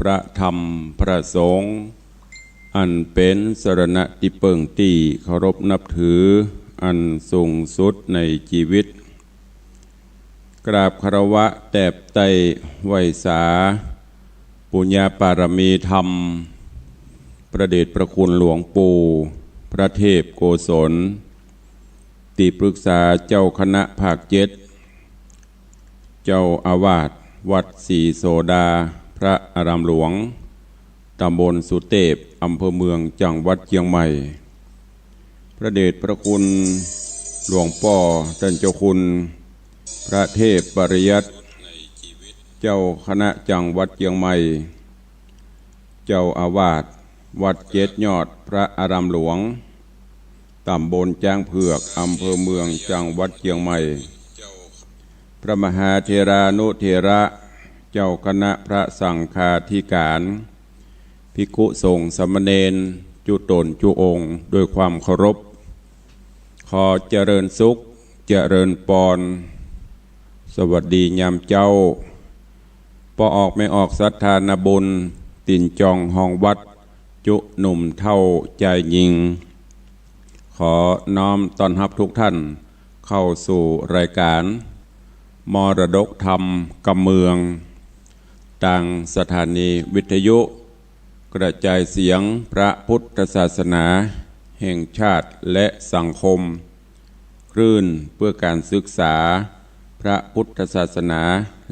พระธรรมพระสงฆ์อันเป็นสรณะที่เปิ่งตีเคารพนับถืออันสูงสุดในชีวิตกราบคารวะแตบไตไหวสาปุญญาปารมีธรรมพระเดชพระคุณหลวงปู่พระเทพโกศลที่ปรึกษาเจ้าคณะภาคเจ็ดเจ้าอาวาสวัดศรีโสดาพระอารามหลวงตำบลสุเทพอำเภอเมืองจังหวัดเชียงใหม่พระเดชพระคุณหลวงพ่อท่านเจ้าคุณพระเทพปริยัติเจ้าคณะจังหวัดเชียงใหม่เจ้าอาวาสวัดเจ็ดยอดพระอารามหลวงตำบลจ้างเผือกอำเภอเมืองจังหวัดเชียงใหม่พระมหาเถรานุเถระเจ้าคณะพระสังฆาธิการภิกขุสงฆ์สามเณรจุตนจุองค์ด้วยความเคารพขอเจริญสุขเจริญปรสวัสดียามเจ้าปออกไม่ออกศรัทธานาบุญตินจองห้องวัดจุหนุ่มเท่าใจยิงขอน้อมต้อนรับทุกท่านเข้าสู่รายการมรดกธรรมกำเมืองต่างสถานีวิทยุกระจายเสียงพระพุทธศาสนาแห่งชาติและสังคมคลื่นเพื่อการศึกษาพระพุทธศาสนา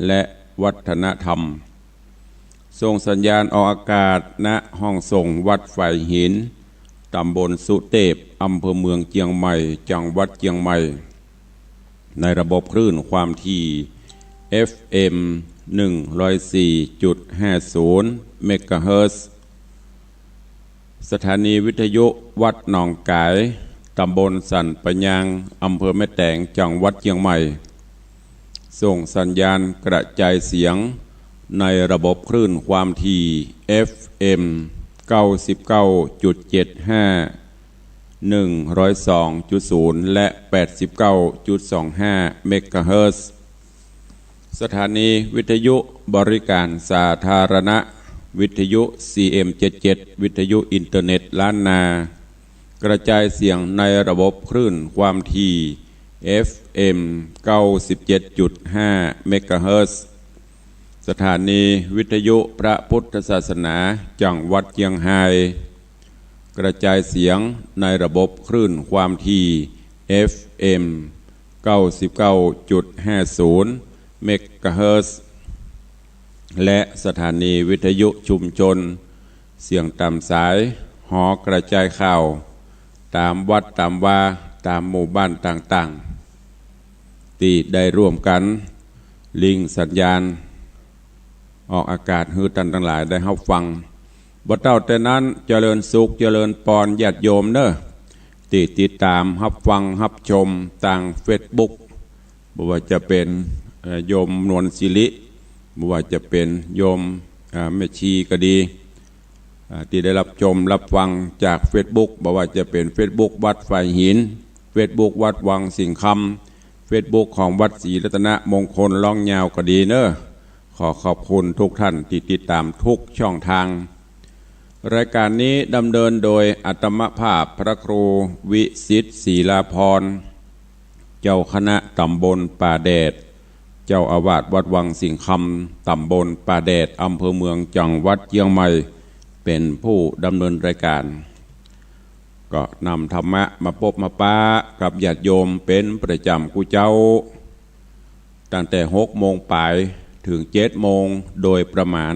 และวัฒนธรรมส่งสัญญาณออกอากาศณห้องส่งวัดไฟหินตำบลสุเทพอำเภอเมืองเชียงใหม่จังหวัดเชียงใหม่ในระบบคลื่นความถี่ FM 104.50 เมกะเฮิรตซ์สถานีวิทยุวัดหนองกายตำบลสันปะยางอำเภอแม่แตงจังหวัดเชียงใหม่ส่งสัญญาณกระจายเสียงในระบบคลื่นความถี่ FM 99.75 102.0 และ 89.25 เมกะเฮิรตซ์สถานีวิทยุบริการสาธารณะวิทยุ CM77 วิทยุอินเทอร์เน็ตล้านนากระจายเสียงในระบบคลื่นความถี่ FM 97.5 เมกะเฮิรตซ์สถานีวิทยุพระพุทธศาสนาจังหวัดเชียงรายกระจายเสียงในระบบคลื่นความถี่ FM 99.50 เมกะเฮิรตซ์และสถานีวิทยุชุมชนเสียงตามสายหอกระจายข่าวตามวัดตามวาตามหมู่บ้านต่างๆที่ได้ร่วมกันลิงสัญญาณออกอากาศฮือตันทั้งหลายได้รับฟังบ่เต้าแต่นั้นเจริญสุขเจริญปรญาติโยมเด้อที่ติดตามรับฟังรับชมทาง Facebook บ่ว่าจะเป็นโยมนวลศิริบ่ว่าจะเป็นโยมแม่ชีก็ดีที่ได้รับชมรับฟังจาก Facebook บ่ว่าจะเป็น Facebook วัดไฟหิน Facebook วัดวังสิงห์คำ Facebook ของวัดศรีรัตนมงคลล่องยาวก็ดีเด้อขอขอบคุณทุกท่านที่ติดตามทุกช่องทางรายการนี้ดำเนินโดยอัตมภาพพระครูวิสิทธิ์ศรีลาภรณ์เจ้าคณะตำบลป่าแดดเจ้าอาวาสวัดวังสิงห์คำตำบลป่าแดดอำเภอเมืองจังหวัดเชียงใหม่เป็นผู้ดำเนินรายการก็นำธรรมะมาพบมาปะกับญาติโยมเป็นประจำกูเจ้าตั้งแต่6 โมงปลายถึง7 โมงโดยประมาณ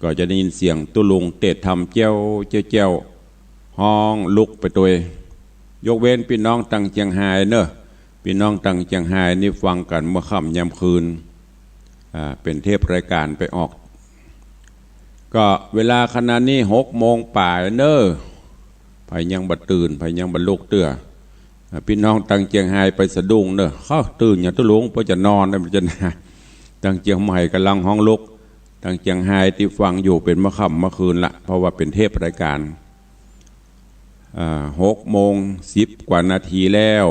ก็จะได้ยินเสียงตุลุงเตะทำเจ้าเจ้าห้องลุกไปตัวยกเว้นพี่น้องตังเชียงรายเนอะพี่น้องตังเชียงรายนี่ฟังกันเมื่อค่ำยามคืนเป็นเทปรายการไปออกก็เวลาขณะนี้6 โมงป่ายเนอะไผยังบัดตื่นไผยังบัดลุกเตื้อพี่น้องตังเชียงรายไปสะดุ้งเนอะเขาตื่นอย่างตุลุงเพราะจะนอนได้มันจะนะตังเชียงใหม่กำลังห้องลุกตังเชียงรายที่ฟังอยู่เป็นเมื่อค่ำเมื่อคืนละเพราะว่าเป็นเทปรายการ6 โมง 10 กว่านาทีแล้ว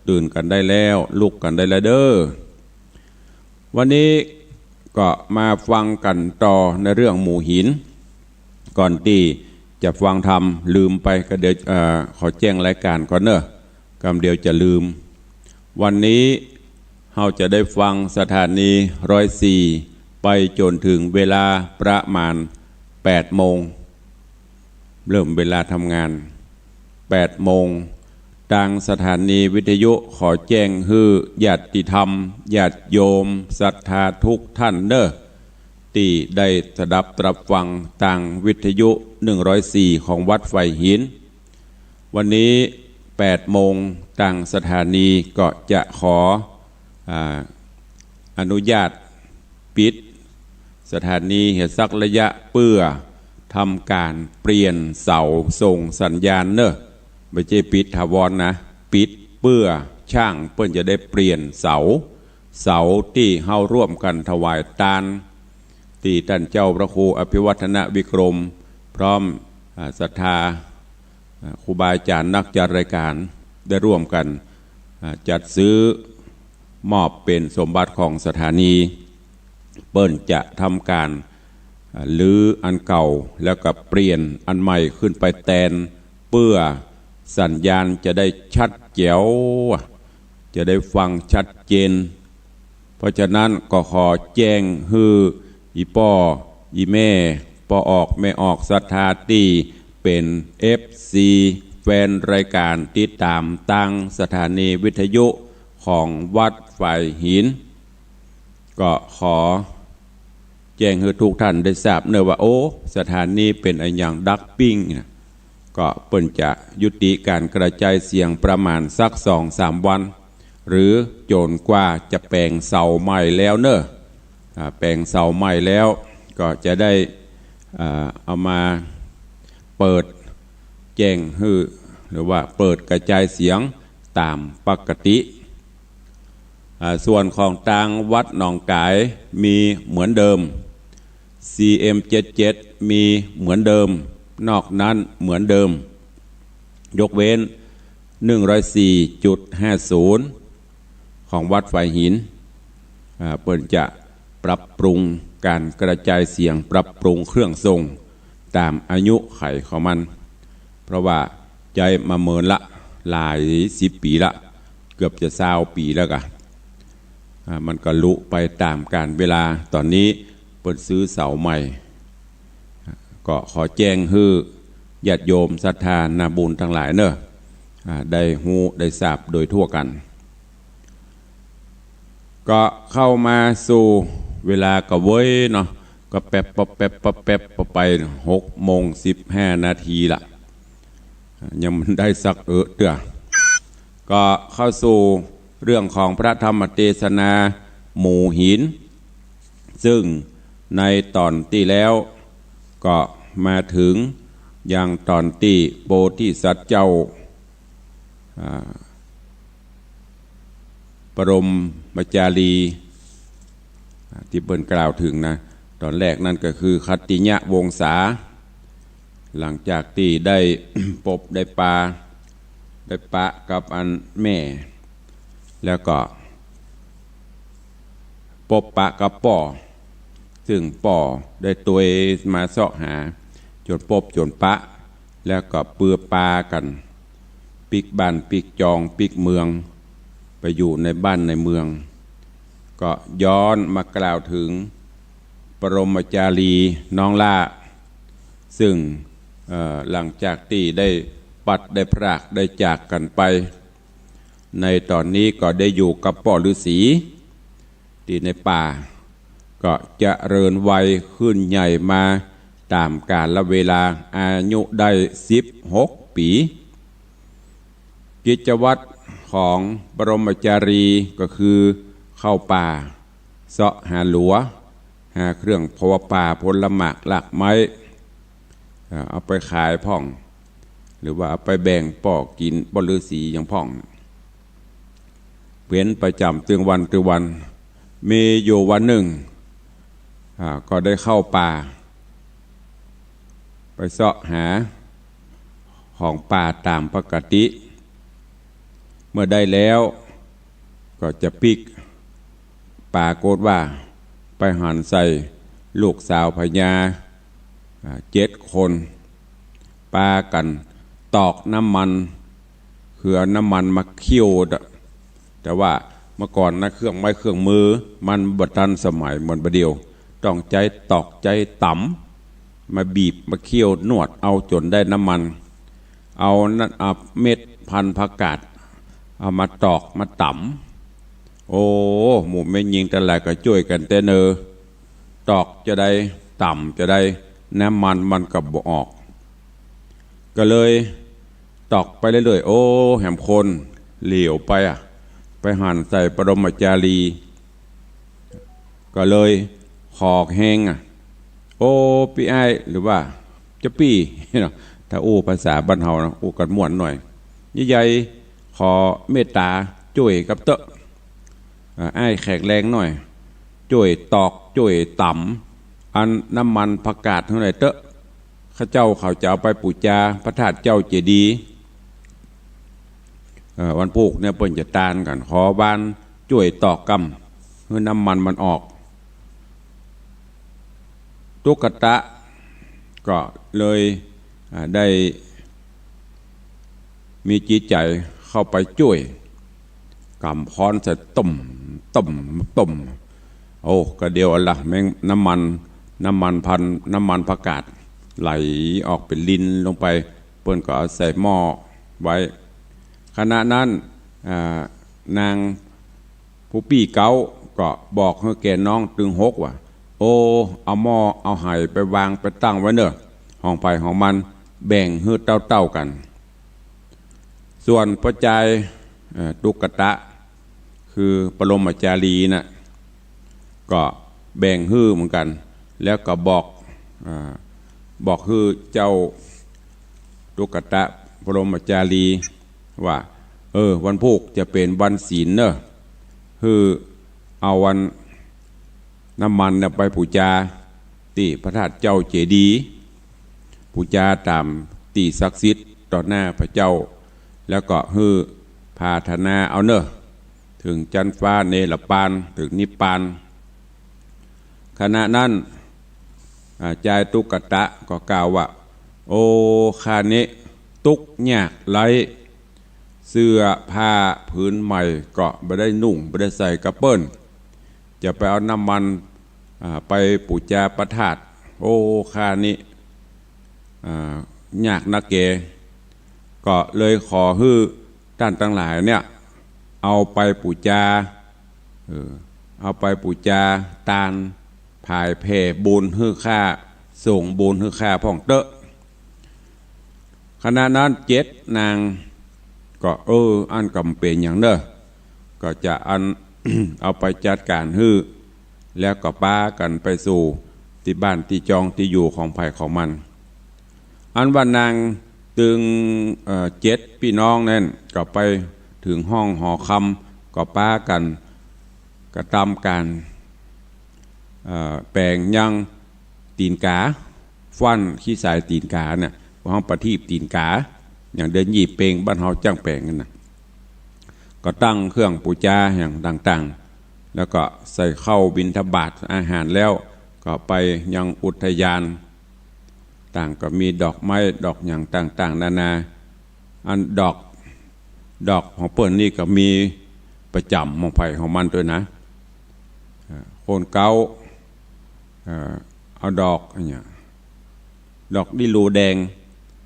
ตื่นกันได้แล้วลุกกันได้แล้วเด้อวันนี้ ก็มาฟังกันต่อในเรื่องหมู่หินก่อนที่จะฟังธรรมลืมไปก็เดี๋ยวขอแจ้งรายการก่อนเนอะกำเดียวจะลืมวันนี้เราจะได้ฟังสถานี104ไปจนถึงเวลาประมาณ8 โมงเริ่มเวลาทำงาน8 โมงทางสถานีวิทยุขอแจ้งฮือญาติธรรมญาติโยมศรัทธาทุกท่านเด้อที่ได้สดับตรับฟังทางวิทยุ104ของวัดไฟหินวันนี้8 โมงทางสถานีก็จะขออนุญาตปิดสถานีเหตุสักระยะเพื่อทำการเปลี่ยนเสาส่งสัญญาณเนอะไม่ใช่ปิดถาวรนะปิดเพื่อช่างเพื่อจะได้เปลี่ยนเสาที่เฮาร่วมกันถวายทานที่ท่านเจ้าพระครูอภิวัฒนวิกรมพร้อมศรัทธาครูบาอาจารย์นักจัดรายการได้ร่วมกันจัดซื้อมอบเป็นสมบัติของสถานีเปิ้นจะทำการลื้ออันเก่าแล้วก็เปลี่ยนอันใหม่ขึ้นไปแทนเพื่อสัญญาณจะได้ชัดแจ๋วจะได้ฟังชัดเจนเพราะฉะนั้นก็ขอแจ้งฮืออีพ่ออีแม่พ่อออกแม่ออกศรัทธาที่เป็น FC แฟนรายการติดตามตั้งสถานีวิทยุของวัดไฟหินก็ขอแจ้งให้ทุกท่านได้ทราบเนอะว่าโอ้สถานีเป็นอย่างดักปิ้งก็เปิ่นจะยุติการกระจายเสียงประมาณสัก 2-3 วันหรือโจนกว่าจะแปลงเสาใหม่แล้วเนอะแปลงเสาใหม่แล้วก็จะได้เอามาเปิดแจ้งฮือหรือว่าเปิดกระจายเสียงตามปกติส่วนของทางวัดหนองกายมีเหมือนเดิม CM77 มีเหมือนเดิมนอกนั้นเหมือนเดิมยกเว้น 104.50 ของวัดไฟหินเปิ่นจะปรับปรุงการกระจายเสียงปรับปรุงเครื่องทรงตามอายุไขของมันเพราะว่าใจมาเมินละหลาย10 ปีละเกือบจะ20 ปีแล้วกันมันก็ลุไปตามการเวลาตอนนี้เปิดซื้อเสาใหม่ก็ขอแจ้งฮือญาติโยมศรัทธานาบุญทั้งหลายเนอะได้ฮู้ได้ทราบโดยทั่วกันก็เข้ามาสู่เวลาก็เว้ยเนาะก็แป๊บไป6:15 นาทีละยังมันได้สักเตื้อก็เข้าสู่เรื่องของพระธรรมเทศนาหมู่หินซึ่งในตอนที่แล้วก็มาถึงยังตอนที่โพธิสัตว์เจ้าปรมจารีที่เปิ้นกล่าวถึงนะตอนแรกนั่นก็คือคัตติยะวงศาหลังจากที่ได้ พบได้ปะกับอันแม่แล้วก็พบปะกับป่อซึ่งป่อได้ตัวมาเสาะหาจนพบจนปะแล้วก็เปื้อปากันปิกบ้านปิกจองปิกเมืองไปอยู่ในบ้านในเมืองก็ย้อนมากล่าวถึงปรมจารีน้องล่าซึ่งหลังจากที่ได้ปัดได้พรากได้จากกันไปในตอนนี้ก็ได้อยู่กับป่อฤาษีที่ในป่าก็จะเริญวัยขึ้นใหญ่มาตามกาลเวลาอายุได้16 ปีกิจวัตรของบรมจารีก็คือเข้าป่าเสาะหาหลัวหาเครื่องพวป่าผลหมากหลักไม้เอาไปขายพ่องหรือว่าเอาไปแบ่งป่อกินป่อฤาษีอย่างพ่องเว้นประจำตึงวันมีอยู่วันหนึ่งก็ได้เข้าป่าไปเสาะหาของป่าตามปกติเมื่อได้แล้วก็จะปิกปรากฏว่า ไปหันใส่ลูกสาวพญา7 คนปากันตอกน้ำมันคือเอาน้ำมันมาเคี่ยวแต่ว่าเมื่อก่อนนะเครื่องไม้เครื่องมือมันบัดทันสมัยเหมือนประเดียวต้องใจตอกใจต่ำมาบีบมาเคี่ยวนวดเอาจนได้น้ำมันเอานั่นเม็ดพันธุ์ผักกาดเอามาตอกมาต่ำโอ้หมู่ไม่ยิงแต่ละก็ช่วยกันแต่เนอตอกจะได้ต่ำจะได้น้ำมันกับบ่ออกก็เลยตอกไปเรื่อยๆโอ้แหมคนเหลียวไปหั่นใส่ปรมาจารีก็เลยขอกแห้งโอ้พี่ไอหรือว่าจะปี้ถ้าอู้ภาษาบ้านเฮานะอู้กันม่วนหน่อยใหญ่ๆขอเมตตาช่วยกับเตอะไอ้แขกแรงหน่อยช่วยตอกช่วยต่ำอันน้ำมันผักกาดเท่าไหร่เตอะข้าเจ้าเขาจะเอาไปปูจาพระธาตุเจ้าเจดีย์วันปลูกเนี่ยเปิ้นจะตานกันขอบ้านช่วยตอกกำเพื่อน้ำมันออกตุกตะก็เลยได้มีจิตใจเข้าไปช่วยกำพรใส่ต้มโอ้ก็เดียวละแม่งน้ำมันผักกาดไหลออกเป็นลิ้นลงไปเปิ้นก็เอาใส่หม้อไว้ขณะนั้นนางผู้ปี้เก้าก็บอกให้แกน้องตึงหกว่าโอ้เอาหม้อเอาไหไปวางไปตั้งไว้เนอะห้องไผ่ของมันแบ่งฮื้อเต้ากันส่วนพระจายตุกตะคือปรมาจารีนะก็แบ่งฮื้อเหมือนกันแล้วก็บอกฮื้อเจ้าตุกตะปรมาจารีว่าวันพุธจะเป็นวันศีลเนอะคือเอาวันน้ำมันไปปูจาที่พระธาตุเจ้าเจดีย์ปูจาตามตีศักดิ์สิทธิ์ต่อหน้าพระเจ้าแล้วก็ฮือพาธนาเอาเนอะถึงจันฟ้าเนรปานถึงนิพพานขณะนั้นจายตุกตะก็กล่าวว่าโอ้ข้านี้ตุกยากไรเสื้อผ้าพื้นใหม่ก็ไม่ได้นุ่งไม่ได้ใส่กระเปิ้นจะไปเอาน้ำมันไปปูจาพระธาตุโอ้ข้านี้ยากนักเกก็เลยขอฮื้อท่านทั้งหลายเนี่ยเอาไปปูจาตานภายแผ่บุญฮื้อข้าส่งบุญฮื้อข้าพ่องเตอะขณะนั้น7 นางก็อันกำเป็นอย่างเนอะก็จะอัน เอาไปจัดการฮื้อแล้วก็ป้ากันไปสู่ที่บ้านที่จองที่อยู่ของไผ่ของมันอันว่านางตึง7 พี่น้องนั่นก็ไปถึงห้องหอคำก็ป้ากันกระทำการแปลงยังตีนกาฟันขี้สายตีนกาเนี่ยห้องประทีปตีนกาอย่างเดินหยีบเปงบ้านเฮาจ้างแปลงกันนะก็ตั้งเครื่องปูจาอย่างต่างๆแล้วก็ใส่เข้าบิณฑบาตอาหารแล้วก็ไปยังอุทยานต่างก็มีดอกไม้ดอกอย่างต่างๆนานาอันดอกของเปิ้นนี่ก็มีประจำของไผ่ของมันด้วยนะโคนเก้าเอาดอกเนี่ยดอกลิโลแดง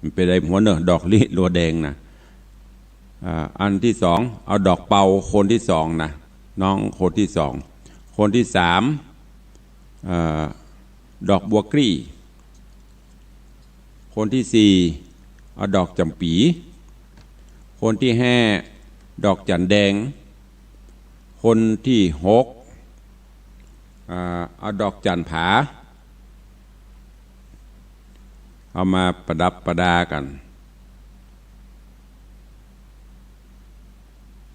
มันเป็นอะไรหัวเนอะดอกลิโลแดงนะอันที่2เอาดอกเปาคนที่2นะน้องคนที่2คนที่3ดอกบัวกรีคนที่4เอาดอกจำปีคนที่5ดอกจันแดงคนที่6เอาดอกจันผาเอามาประดับประดากัน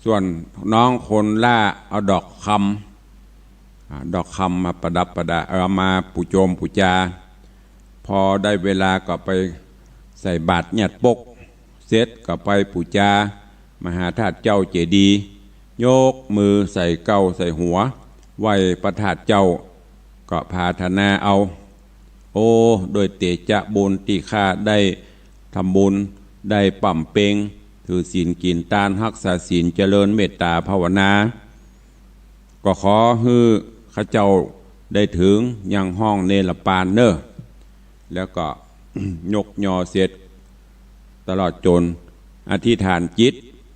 ส่วนน้องคนล่าเอาดอกคำมาประดับประดาเอามาปูโจมปูจาพอได้เวลาก็ไปใส่บาตรหยัดปกเสร็จก็ไปปูจามหาธาตุเจ้าเจดีย์ยกมือใส่เก้าใส่หัวไหว้พระธาตุเจ้า ก็พาธนาเอาโอ้โดยเตจะบุญที่ข้าได้ทำบุญได้ปั่มเปงถือศีลกินตานรักษาศีลเจริญเมตตาภาวนาก็ขอให้ข้าเจ้าได้ถึงยังห้องเนรปานเนอแล้วก็ ยกยอเสร็จตลอดจนอธิษฐานจิต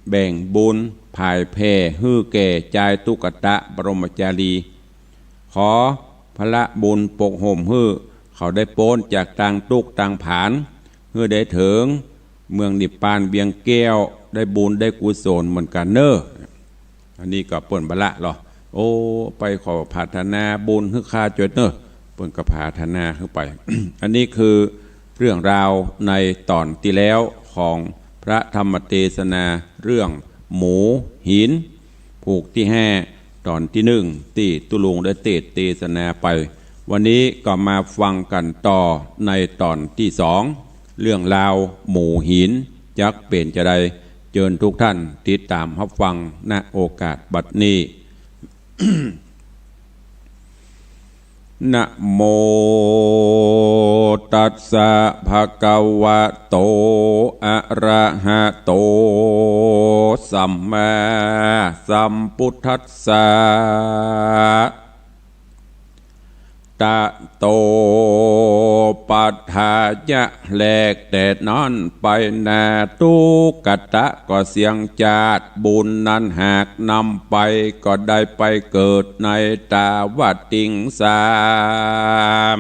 แบ่งบุญภายแผ่ฮื้อแก่ใจตุกตะบรมจารีขอพระบุญปกห่มฮื้อเขาได้โป้นจากต่างตุกต่างผานฮื้อได้ถึงเมืองนิพพานเบียงแก้วได้บุญได้กุศลเหมือนกันเนออันนี้ก็เปิ่นบละหรอโอ้ไปขอพาธนาบุญฮื้อข้าจดเนอเปิ่นก็พาธนาขึ้นไป อันนี้คือเรื่องราวในตอนที่แล้วของพระธรรมเทศนาเรื่องหมูหินผูกที่5ตอนที่1ที่ตุลุงได้เทศนาไปวันนี้ก็มาฟังกันต่อในตอนที่2เรื่องราวหมูหินจักเป็นจะใดเชิญทุกท่านติดตามรับฟังณโอกาสบัดนี้ นะโมตัสสะภะคะวะโตอะระหะโตสัมมาสัมพุทธัสสะตะโตปัฏฐายะแลกแต่นอนไปนาตุกตะก็เสียงจาดบุญนั้นหากนำไปก็ได้ไปเกิดในตาวัดติงสาม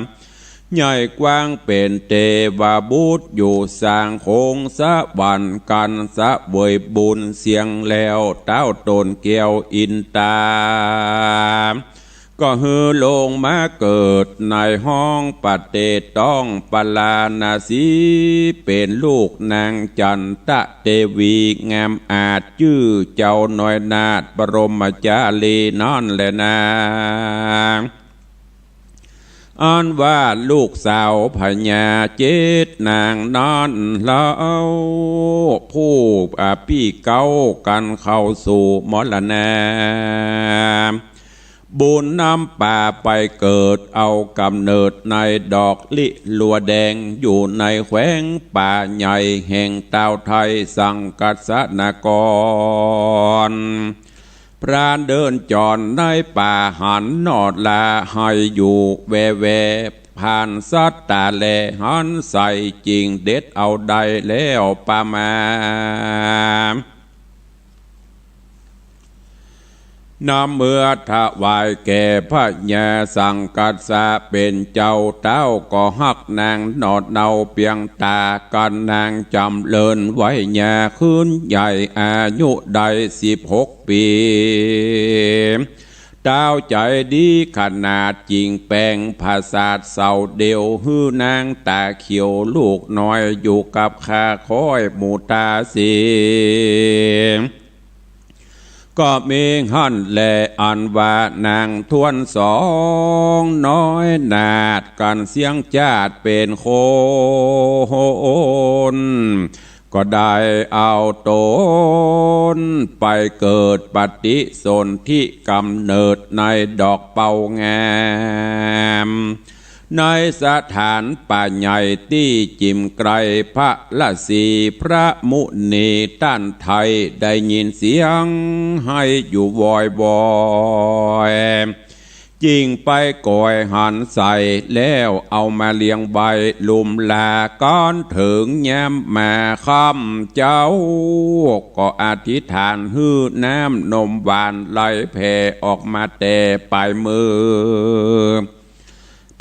ใหญ่กว้างเป็นเทวบุตรอยู่สร้างโคงสะบันกันสะเวยบุญเสียงแล้วเต้าตนเกี่ยวอินตาก็ฮือลงมาเกิดในห้องปเตต้องปลานาสีเป็นลูกนางจันตะเทวีงามอาจชื่อเจ้าน้อยนาถบรมจารีนั่นแหละนาอ้อนว่าลูกสาวพญาเจตนางนอนเล่าผู้พี่เก้ากันเข้าสู่มรณะบุญนำป่าไปเกิดเอากำเนิดในดอกลิลัวแดงอยู่ในแขวงป่าใหญ่แห่งเต้าไทยสังกัสนกรพรานเดินจรในป่าหันนอดลาให้อยู่แวแวผ่านสัตตาแลหันใส่จริงเด็ดเอาได้แล้วป่ามาน้ำเมื่อถวายแก่พระญาสังกัสสะเป็นเจ้าเต้าก็หักนางนอดเนาเปียงตากันนางจำเลินไว้ญาคืนใหญ่อายุได้16 ปีเต้าใจดีขนาดจริงแปลงภาษาเศร้าเดียวฮื้อนางตาเขียวลูกน้อยอยู่กับข้าคอยหมูตาสีก็มีหันแลอันว่านางทวน2น้อยนาดกันเสียงจาดเป็นโคนก็ได้เอาตนไปเกิดปฏิสนธิกำเนิดในดอกเป่างามในสถานป่าใหญ่ที่จิมไกรพระละสีพระมุนีต้านไทยได้ยินเสียงให้อยู่บ่อยๆจิงไปก่อยหันใส่แล้วเอามาเลี้ยงใบลุมลาก้อนถึงแย้มมาค่ำเจ้าก็อธิษฐานฮื้อน้ำนมหวานไหลแผ่ออกมาแต่ปลายมือ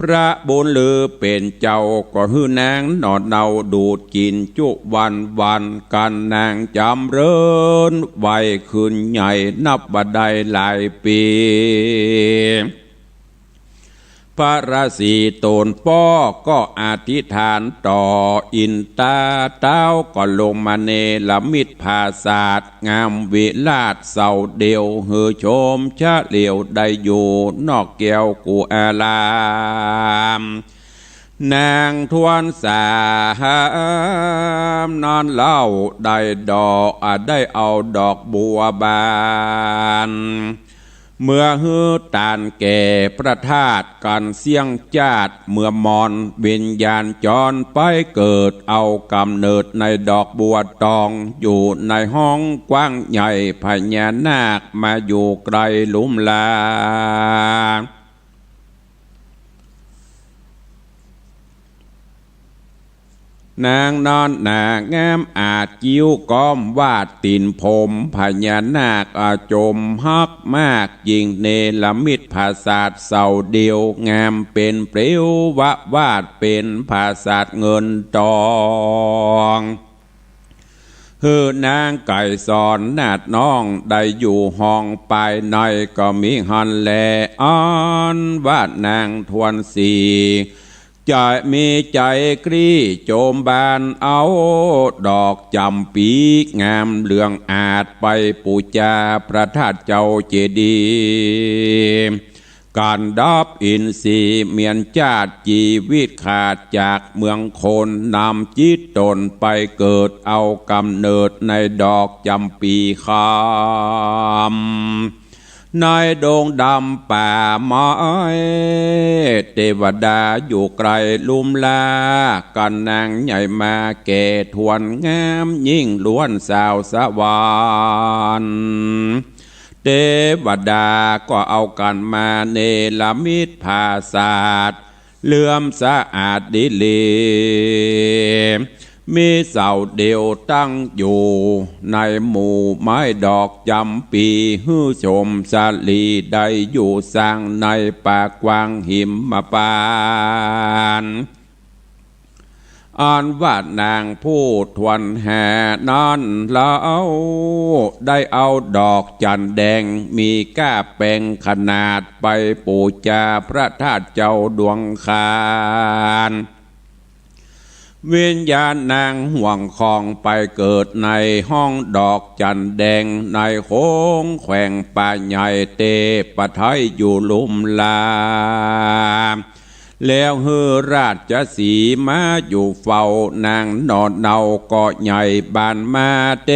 พระบุญลือเป็นเจ้าก็ฮื้อนางนอดเนาดูดกินจุวันกันนางจำเริญไว้คืนใหญ่นับบัดได้หลายปีพระราศีโตนป้อก็อธิษฐานต่ออินตาเต้าก็ลงมาเนลมิตรภาศาสงามวิลาศเศร้าเดียวหือชมชะเหลียวได้อยู่นอกแก้วกูอาลามนางทวนสามนอนเล่าได้ดอกได้เอาดอกบัวบาน เมื่อฮือตานแก่ประทาตการเสี่ยงจาดเมื่อมอนวิญญาณจรไปเกิดเอากำเนิดในดอกบัวตองอยู่ในห้องกว้างใหญ่พญานาคมาอยู่ไกลลุ่มลานางนอนหนางามอาจกิ้วก้อมวาดตีนผมพญานาคอาจมฮักมากยิ่งเนลมิตภาษาเสาเดียวงามเป็นเปลววาดเป็นภาษาเงินทองฮือนางไก่สอนนาดน้องได้อยู่ห้องไปในก็มีฮันแลอ่อนวาดนางทวนสีจะมีใจกรีโจมบานเอาดอกจำปีงามเหลืองอาจไปปูจาพระธาตุเจ้าเจดีย์การดับอินทรีย์เมียนจาดจีวิตขาดจากเมืองโคนนำจิตตนไปเกิดเอากำเนิดในดอกจำปีคำในดงดำป่าไม้เทวดาอยู่ไกลลุ่มลากันนางใหญ่มาแก่ทวนงามยิ่งล้วนสาวสวรรค์เทวดาก็เอากันมาเนรมิตภาษาทเลื่อมสะอาดดิลีมีเสาเดียวตั้งอยู่ในหมู่ไม้ดอกจำปีฮื้อชมสาลีได้อยู่สร้างในป่ากว้างหิมปานอ่านว่านางผู้ทวนแห่นั้นแล้วได้เอาดอกจันแดงมีก้าแปงขนาดไปปูจาพระธาตุเจ้าดวงคานวิญญาณนางห่วงคองไปเกิดในห้องดอกจันแดงในโค้งแขวงป่าใหญ่เตปะไทยอยู่ลุ่มลาแล้วฮือราชสีมาอยู่เฝ้านางนอนเนาก็ใหญ่บานมาเท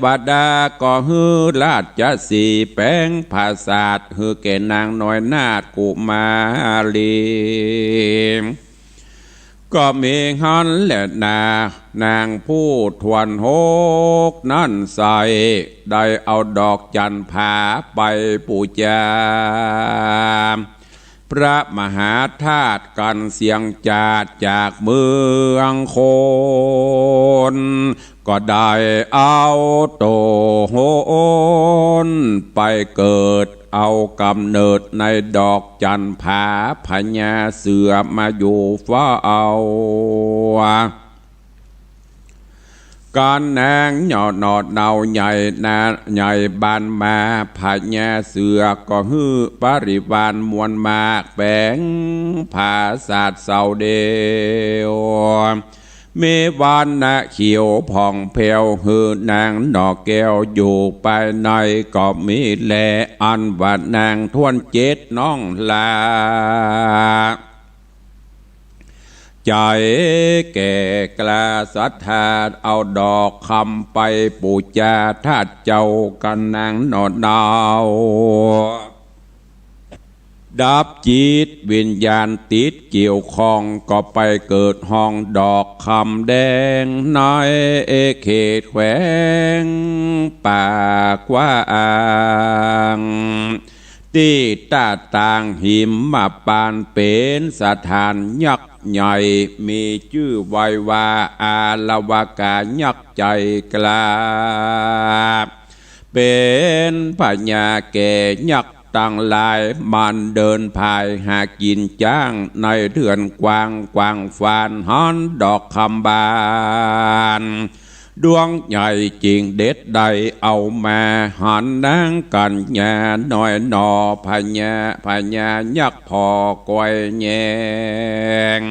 วดาก็ฮือราชสีแปลงภาษาทฮือแก่นางน้อยนาถกุมารีก็มีฮันและนางผู้ทวนโฮกนั่นใส่ได้เอาดอกจันผาไปปูจาพระมหาธาตุกันเสียงจาดจากเมืองโคนก็ได้เอาโตโหนไปเกิดเอากำเนิดในดอกจันผาพญาเสือมาอยู่ฟ้าเอาการนางหยอดนอดเนาใหญ่นาใหญ่บานมาพญาเสือก็ฮือปริวานมวลมากแปงภาษาเสาเดียวเมวานนะเขียวผ่องเพลวฮือนางดอกแก้วอยู่ไปในก็มีแลอันว่านางทวนเจ็ดน้องลาใจแก่กล้าศรัทธาเอาดอกคำไปปูจาธาตุเจ้ากันนางนอนดาวดับจิตวิญญาณติดเกี่ยวข้องก็ไปเกิดห้องดอกคำแดงในเขตแขวงป่ากว้างที่ตาต่างหิมมาปานเป็นสถานยักษ์ใหญ่มีชื่อไว้ว่าอาลวกายักษ์ใจกล้าเป็นพญาแก่ยักษ์ตั้งหลายมันเดินภายหากินจ้างในเรือนกวางฟานฮอนดอกคำบานดวงใหญ่จริงเด็ดใดเอามาหันนางกันญาน้อยนอพญายักษ์พอกวยแยง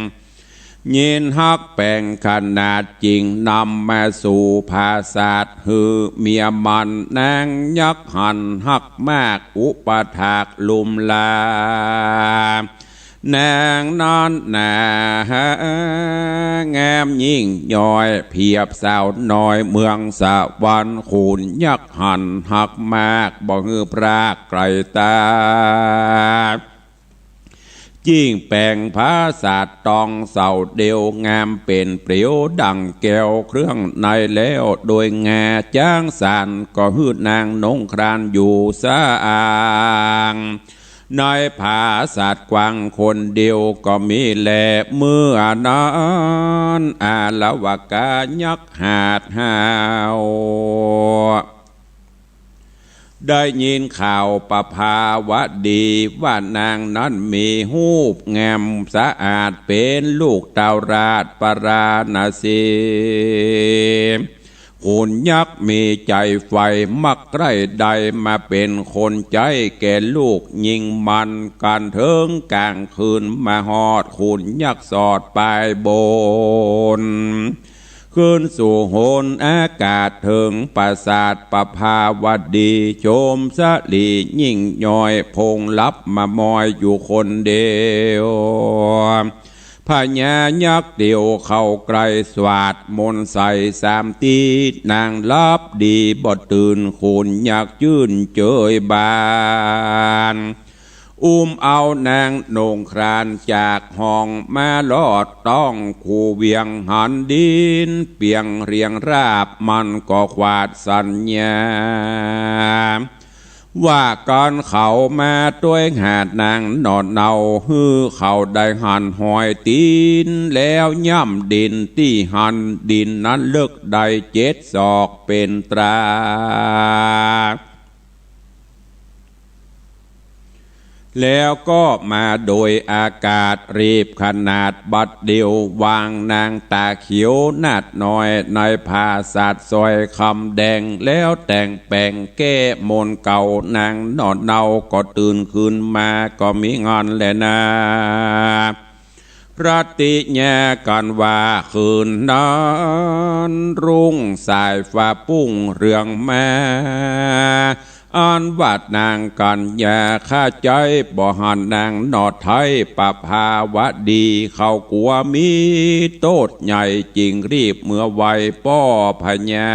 ยินฮักแปลงขนาดจริงนำมาสู่ภาษาทฮือเมียมันนางยักษ์หันฮักมากอุปถากลุมลา นางนอนหนางามยิ่งย่อยเพียบสาวน้อยเมืองสะวันขุนยักหันหักมากบ่ฮือพรากไกลตายิ่งแปลงภาษาตองเสาเดียวงามเป็นเปรียวดังแก้วเครื่องในแล้วโดยงาจ้างสานก็ฮืดนางนงครานอยู่สะอางในภาษากวางคนเดียวก็มีแลเมื่อนั้นอาละวกายักหาดหาวได้ยินข่าวประภาวดีว่านางนั้นมีหูปงามสะอาดเป็นลูกเต่าราชปราณสีขุนยักษ์มีใจไฟมักใกล้ใดมาเป็นคนใจแก่ลูกยิงมันกันเถิงกลางคืนมาหอดขุนยักษ์สอดปลายบนขึ้นสู่โหนอากาศถึงปราสาทประภาวดีโชมสลียิ่งย่อยพงลับมามอยอยู่คนเดียวพญายักษ์เดียวเข้าไกลสวาดมนต์ใส่สามตีนางลับดีบ่ตื่นขุนยักษ์ยื่นเจยบานเอานางโหน่งครานจากห้องมาลอดต้องคู่เวียงหันดินเปียงเรียงราบมันก็ขวาดสัญญาว่าก่อนเขามาด้วยหาดนางนอนเนาฮือเขาได้หันหอยตีนแล้วย่ำดินที่หันดินนั้นเลิกได้7 ศอกเป็นตราแล้วก็มาโดยอากาศรีบขนาดบัดเดียววางนางตาเขียวนาดน้อยในภาษาซอยคำแดงแล้วแต่งแปลงแก้มนเก่านางนอนเนาก็ตื่นขึ้นมาก็มีงอนแลนะปฏิญากันว่าคืนนั้นรุ่งสายฟ้าปุ้งเรืองมาอันวัดนางกันยาข้าใจบ่หันนางนอดไทยปะภาวะดีเขากลัวมีโตดใหญ่จริงรีบเมื่อไวป้อพญา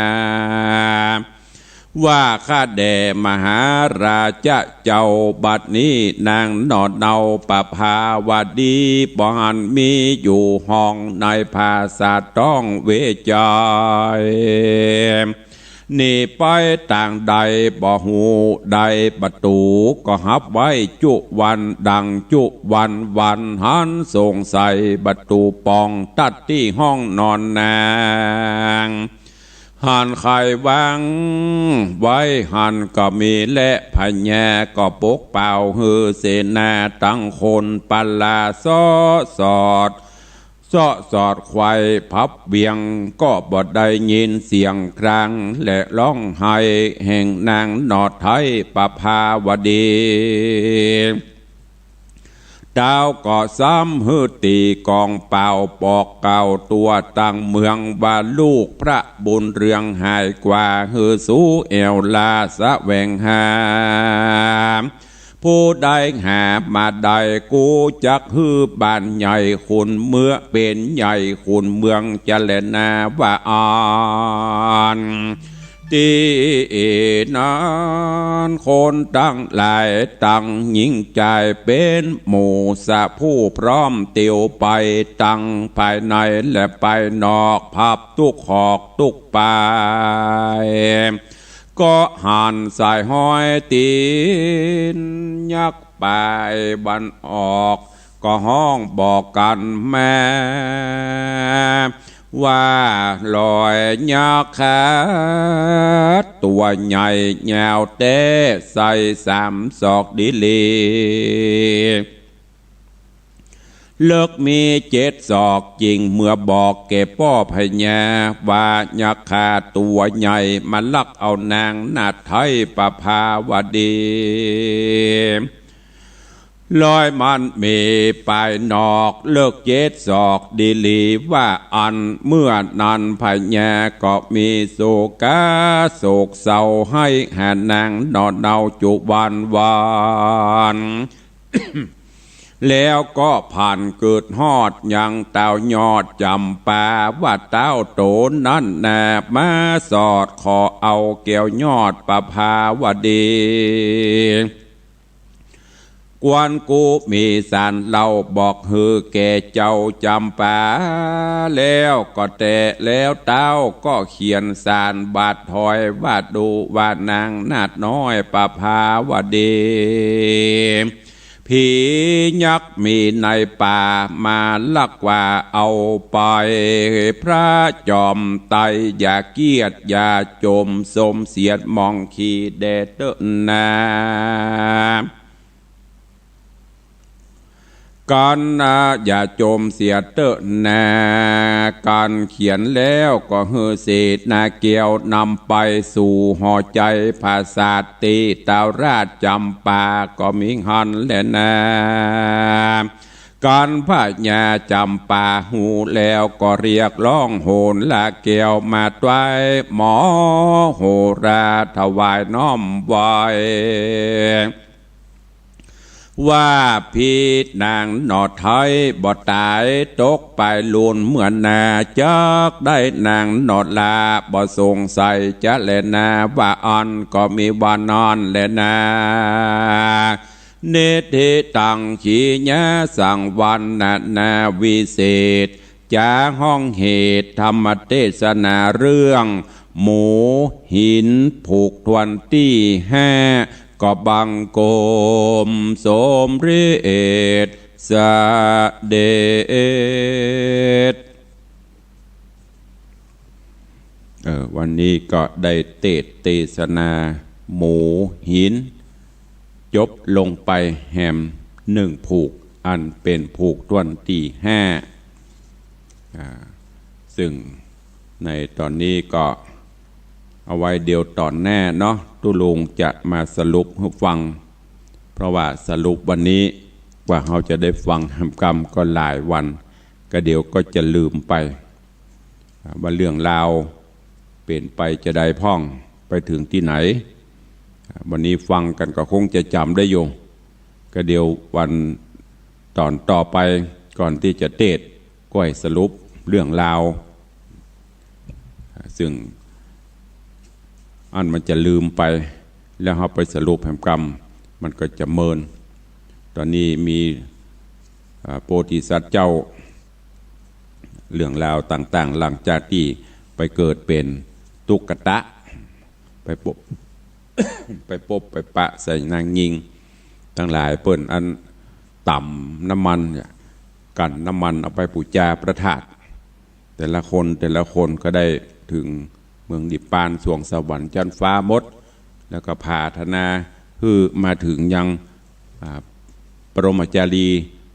ว่าข้าแด่มหาราชเจ้าบัดนี้นางนอดเนาปะภาวะดีบ่หันมีอยู่ห้องในภาษาต้องเวจอยนี่ไปต่างใดบ่หูใดประตูก็หับไว้จุวันดังจุวันหันส่งใส่ประตูปองตัดที่ห้องนอนนางหันไขวางไว้หันก็มีและพญาก็ปกเป่าฮือเสนาตั้งคนปัลลาสอดสอดควายพับเบียงก็บ่ได้ยินเสียงครางและร้องไห้แห่งนางนอดไทยปะภาวดีดาวก็ซ้ำฮือตีกองเป่าปอกเก่าตัวตั้งเมืองว่าลูกพระบุญเรืองหายกว่าฮือสู้เอวลาสะแวงหาผู้ใดหามาได้กูจักฮือบ้านใหญ่คุณเมื่อเป็นใหญ่คุณเมืองจะแลนาว่าอ่านตีนั้นคนตั้งหลายตั้งยิ่งใจเป็นหมู่สะผู้พร้อมเตียวไปตั้งภายในและไปนอกพับตุกหอกตุกปายก็หันสายห้อยตีนยักไปบันออกก็ห้องบอกกันแม่ว่าลอยยักษ์ขาตัวใหญ่ยาวเต้ใส่3 ศอกดิลีเลิกมี7 ศอกจริงเมื่อบอกแก่ป้อพญาว่ายักษ์ขาตัวใหญ่มาลักเอานางนาดไทยปะภาวดีลอยมันมีปลายนอกเลิก7 ศอกดีลีว่าอันเมื่อนั้นพญาก็มีโศกาโศกเศร้าให้หานางนอนเนาจุวัน แล้วก็ผ่านเกิดฮอดยังเต้ายอดจำปาว่าเต้าโตนั่นแนบมาสอดขอเอาแก้วยอดประภาวดีกวนกูมีสารเล่าบอกฮือแก่เจ้าจำปาแล้วก็แต่แล้วเต้าก็เขียนสารบาดถอยวาดดูวาดนางนาดน้อยประภาวดีผียักษ์มีในป่ามาลักว่าเอาไปพระจอมไตอย่าเกียดอย่าจมสมเสียดมองขีเดเตนาการอย่าจมเสียเตอะนาการเขียนแล้วก็เฮือเศษนาเกียวนำไปสู่ห่อใจภาษาตีตาราชจำปาก็มิหันแลนาการพระญาจำปาหูแล้วก็เรียกร้องโหนละเกียวมาตวายหมอโหราถวายน้อมไว้ว่าพี่นางหนอไทยบ่ตายตกไปลุนเหมือนนาจักได้นางหนอลาบ่สงสัยจะแลนาว่าอ่อนก็มีว่านอนแลนาเนติตังขีญะสังวันนาวิเศษจาห้องเหตุธรรมเทศนาเรื่องหมูหินผูกทวนที่5ก็บังโกมสมฤทธิ์สเดชวันนี้ก็ได้เทศนาหมูหินจบลงไปแหม1ผูกอันเป็นผูกทวนที่5ซึ่งในตอนนี้ก็เอาไว้เดียวตอนแน่เนาะตุลุงจะมาสรุปให้ฟังเพราะว่าสรุปวันนี้กว่าเราจะได้ฟังคำกรรมก็หลายวันก็เดี๋ยวก็จะลืมไปว่าเรื่องราวเปลี่ยนไปจะได้พ่องไปถึงที่ไหนวันนี้ฟังกันก็คงจะจำได้อยู่ก็เดี๋ยววันตอนต่อไปก่อนที่จะเทศก็ให้สรุปเรื่องราวซึ่งอันมันจะลืมไปแล้วเราไปสรุปแห่งกรรมมันก็จะเมินตอนนี้มีโพธิสัตว์เจ้าเรื่องราวต่างๆหลังจากที่ไปเกิดเป็นตุกตะไปปบ ไปปะใส่นางยิงทั้งหลายเปิ้นอันต่ำน้ำมันกันน้ำมันเอาไปปูจาประทาดแต่ละคนก็ได้ถึงเมืองดิบปานสวงสวรรค์จันฟ้ามดแล้วก็พาธนาคือมาถึงยังปรมาจารี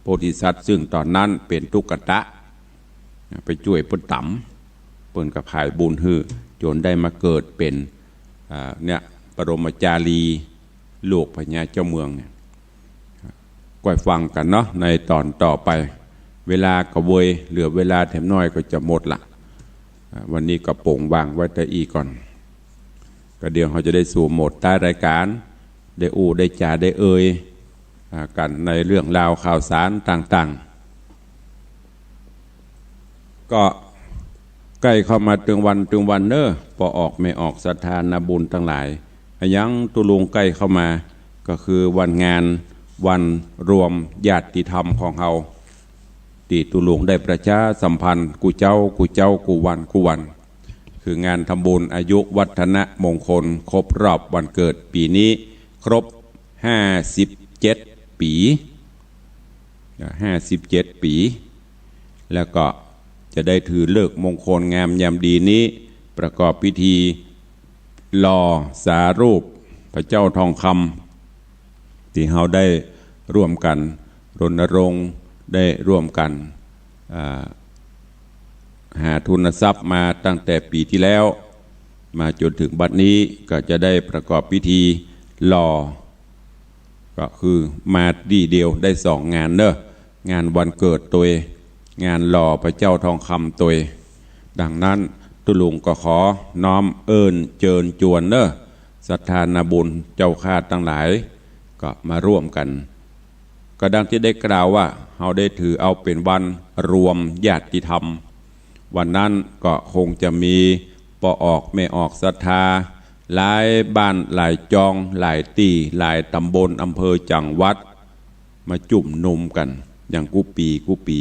โพธิสัตว์ซึ่งตอนนั้นเป็นตุกตะไปช่วยเปิ้นต่ำเปิ้นกับผายบุญฮือจนได้มาเกิดเป็นเนี่ยปรมาจารีลูกพญาเจ้าเมืองเนี่ยก็ฟังกันเนาะในตอนต่อไปเวลากระเวยเหลือเวลาแถมน้อยก็จะหมดละวันนี้ก็โป่งวางไว้แต่อีก่อนก็เดี๋ยวเขาจะได้สู่โหมดใต้รายการได้ได้จ่าได้กันในเรื่องราวข่าวสารต่างๆก็ใกล้เข้ามาถึงวันเนอะพอออกไม่ออกศรัทธานาบุญทั้งหลายยังตุลุงใกล้เข้ามาก็คือวันงานวันรวมญาติธรรมของเราที่ตุลุงได้ประชาสัมพันธ์กูเจ้ากูวันคืองานทำบุญอายุวัฒนมงคลครบรอบวันเกิดปีนี้ครบ57 ปีแล้วก็จะได้ถือเลิกมงคลงามยามดีนี้ประกอบพิธีหล่อสารูปพระเจ้าทองคำที่เราได้ร่วมกันรณรงค์ได้ร่วมกันหาทุนทรัพย์มาตั้งแต่ปีที่แล้วมาจนถึงบัดนี้ก็จะได้ประกอบพิธีหล่อก็คือมาดีเดียวได้2 งานเนอะงานวันเกิดตัวงานหล่อพระเจ้าทองคำตัวดังนั้นตุลุงก็ขอน้อมเชิญจวนเนอะศรัทธานาบุญเจ้าข้าทั้งหลายก็มาร่วมกัน ก็ดังที่ได้กล่าวว่าเราได้ถือเอาเป็นวันรวมญาติธรรมวันนั้นก็คงจะมีปออกไม่ออกศรัทธาหลายบ้านหลายจองหลายตีหลายตำบลอำเภอจังหวัดมาจุ่มนุมกันอย่างกูปี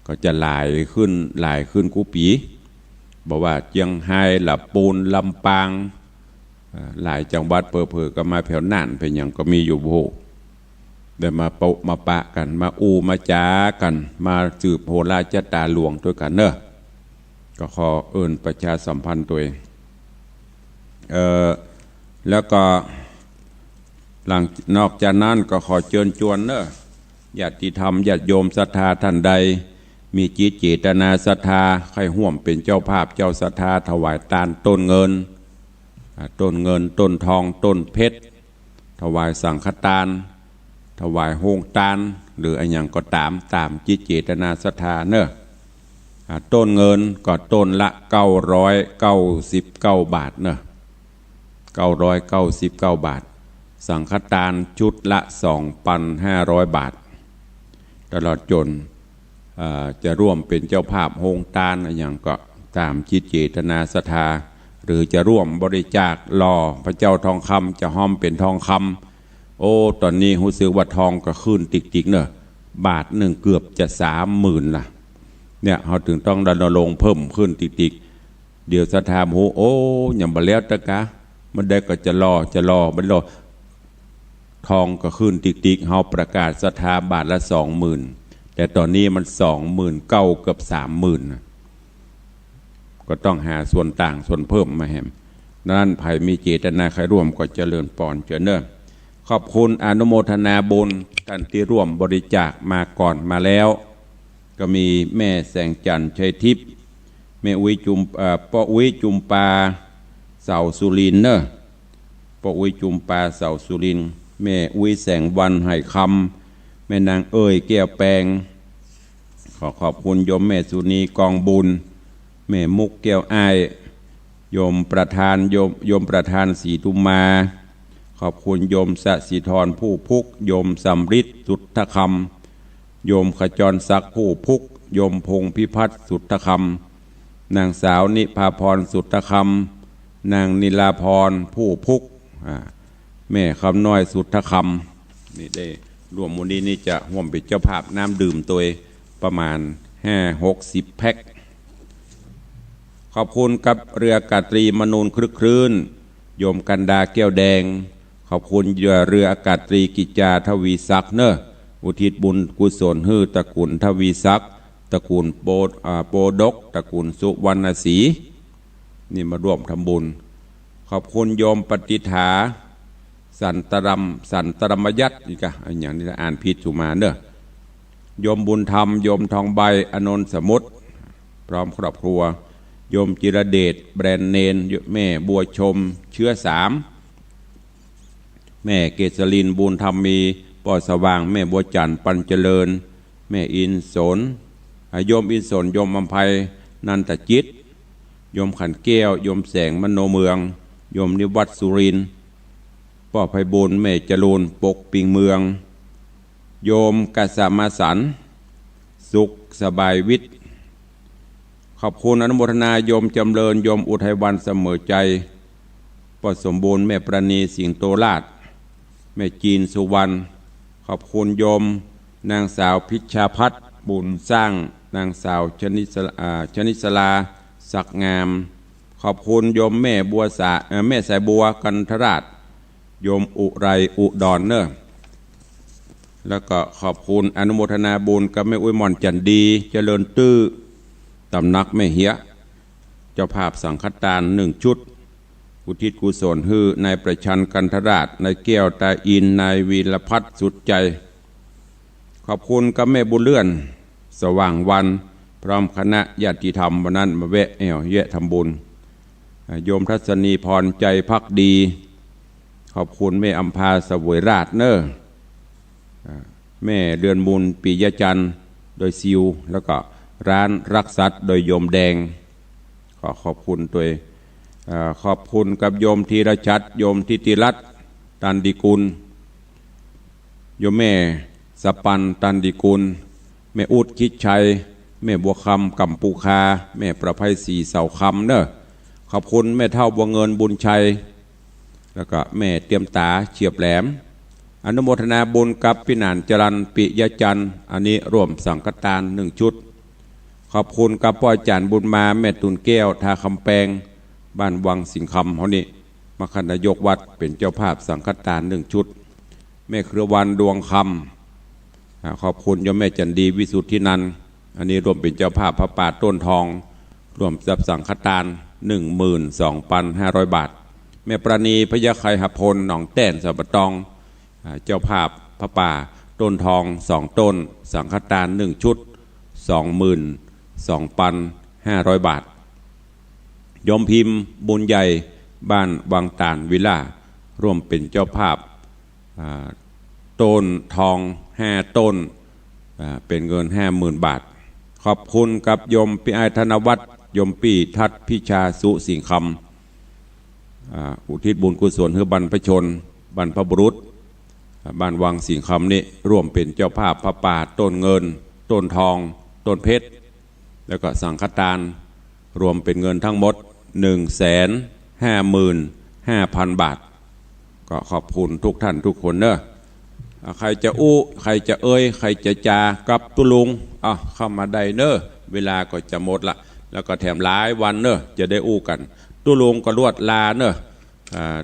ก็จะหลายขึ้นกูปีบอกว่าเจียงไฮ้ลำปูนลำปางหลายจังหวัดเผลอๆก็มาแผ่วน่านเป็นอย่างก็มีอยู่โบเดี๋ยวมาโปะมาปะกันมามาจ้ากันมาสืบโหราชตาหลวงด้วยกันเนอะก็ขอเอิญประชาสัมพันธ์ตัวเองแล้วก็หลังนอกจากนั้นก็ขอเชิญชวนเนอะญาติธรรมญาติโยมศรัทธาท่านใดมีจิตเจตนาศรัทธาใครห่วมเป็นเจ้าภาพเจ้าศรัทธาถวายทานต้นเงินต้นทองต้นเพชรถวายสังฆทานถวายโฮงทานหรืออะไรอย่างก็ตามจิตเจตนาศรัทธาเนอะต้นเงินก็ต้นละ999 บาทเนอะ999 บาทสังฆทานชุดละ 2,500 บาทตลอดจนจะร่วมเป็นเจ้าภาพโฮงทานอะไรอย่างก็ตามจิตเจตนาศรัทธาหรือจะร่วมบริจาคหล่อพระเจ้าทองคำจะห้อมเป็นทองคำโอ้ตอนนี้รู้สึกว่าทองก็ขึ้นติ๊กเนอะบาทหนึ่งเกือบจะ30,000ล่ะเนี่ยเขาถึงต้องรณรงค์เพิ่มขึ้นติ๊กเดี๋ยวศรัทธาหูโอ้ยังบ่แล้วตะกะมันได้ก็จะรอมันรอทองก็ขึ้นติ๊กเขาประกาศศรัทธาบาทละ 20,000แต่ตอนนี้มัน29,000เกือบ 30,000ก็ต้องหาส่วนต่างส่วนเพิ่มมาแหมนั้นภัยมีเจตนาใครร่วมก็เจริญปอนเจริญขอบคุณอนุโมทนาบุญท่านที่ร่วมบริจาคมาก่อนมาแล้วก็มีแม่แสงจันทร์ชัยทิพย์แม่ป้าอุ้ยจุมปาเสาสุรินเนอะป้าอุ้ยจุมปาเสาสุรินแม่อุ้ยแสงวันไหคำแม่นางเอ๋ยแก้วแปงขอบคุณโยมแม่สุนีกองบุญแม่มุกแก้วอ้ายโยมประธานศรีตุมาขอบคุณโยมสศิธรผู้พุกโยมสำริดสุทธคำโยมขจรศักดิ์ผู้พุกโยมพงพิพัฒน์สุทธคำนางสาวนิพาพรสุทธคำนางนิลาพรผู้พุกแม่คำน้อยสุทธคำนี่ได้รวมมูลนี้จะห่วมเป็นเจ้าภาพน้ำดื่มตัวประมาณ50-60 แพ็คขอบคุณกับเรือกาตรีมนูนคลึกครื้นโยมกันดาแก้วแดงขอบคุณเรืออากาศตรีกิจจาทวีศักดิ์เนอะอุทิศบุญกุศลฮือตระกูลทวีศักดิ์ตระกูลโปดกตระกูลสุวรรณศรีนี่มาร่วมทำบุญขอบคุณโยมปฏิฐาสันตรมยัตนี่กะอย่างนี้อ่านผิดสุมาเนอะโยมบุญธรรมโยมทองใบอนนท์สมุทรพร้อมครอบครัวโยมจิรเดชแบรนเนนแม่บัวชมเชื้อ3แม่เกษรินบุญธรรมมีปอสว่างแม่บัวจันทร์ปัญเจริญแม่อินสนโยมอินสนโยมอัมภัยนันตจิตโยมขันแก้วโยมแสงมโนเมืองโยมนิวัตสุรินป่อไพบุญแม่จรูนปกปิงเมืองโยมกัสมาสันสุขสบายวิทย์ขอบคุณอนุโมทนาโยมจำเริญโยมอุทัยวันเสมอใจปอสมบูรณ์แม่ประณีสิงโตราชแม่จีนสุวรรณขอบคุณโยมนางสาวพิชชาพัฒน์บุญสร้างนางสาวชนิสลาศักงามขอบคุณโยมแม่แม่สายบัวกันทราชโยมอุไรอุดรเนอร์แล้วก็ขอบคุณอนุโมทนาบุญกับแม่อุ้ยมอนจันดีเจริญตื้อตำนักแม่เหียเจ้าภาพสังฆทาน1 ชุดอุทิศกุศลฮือนายประชันกันทราชนายแก้วตาอินนายวีรพัฒน์สุดใจขอบคุณกับแม่บุญเลื่อนสว่างวันพร้อมคณะญาติธรรมวันนั้นมาแวะแยะทำบุญโยมทัศนีพรใจพักดีขอบคุณแม่อัมพาเสวยราชเนอร์แม่เดือนบุญปิยจันทร์โดยซิวแล้วก็ร้านรักสัตว์โดยโยมแดงขอบคุณตัวขอบคุณกับโยมธีรชัดโยมทิติรัตน์ตันดิกุลโยมแม่ สปันตันดิกุลแม่อุดคิดชัยแม่บัวคำกำปูคาแม่ประไพศรีเสาคำเนอะขอบคุณแม่เท่าบัวเงินบุญชัยแล้วก็แม่เตรียมตาเฉียบแหลมอนุโมทนาบุญกับพี่นานจรันปิยจันทร์อันนี้ร่วมสังฆทาน1 ชุดขอบคุณกับพ่ออาจารย์บุญมาแม่ตุนแก้วทาคำแปงบ้านวังสิงคำเขานี่มคณายกวัดเป็นเจ้าภาพสังฆทาน1 ชุดแม่เครือวันดวงคำขอบคุณโยมแม่จันดีวิสุทธินันท์อันนี้รวมเป็นเจ้าภาพพระป่าต้นทองรวมจับสังฆทาน 12,500 บาทแม่ประณีพยาไคหพลหนองแต้นสับปะตองเจ้าภาพพระป่าต้นทอง2 ต้นสังฆทาน1 ชุด 22,500 บาทยมพิมพ์บุญใหญ่บ้านวังตานวิลล่าร่วมเป็นเจ้าภาพต้นทอง5 ต้นเป็นเงิน 50,000 บาทขอบคุณกับยมปิไอธนวัฒน์ยมปีทัดพิชาสุสิงคำอุทิศบุญกุศลให้บรรพชนบรรพบุรุษบ้านวังสิงคำนี้ร่วมเป็นเจ้าภาพพระป่าต้นเงินต้นทองต้นเพชรแล้วก็สังฆทานรวมเป็นเงินทั้งหมด 155,000 บาทก็ขอบคุณทุกท่านทุกคนเนอะใครจะอู้ใครจะเอ้ยใครจะจากับุลุงเข้ามาได้เนอะเวลาก็จะหมดละแล้วก็แถมหลายวันเนอะจะได้อู้กันตุลุงก็รวดลาเนอะ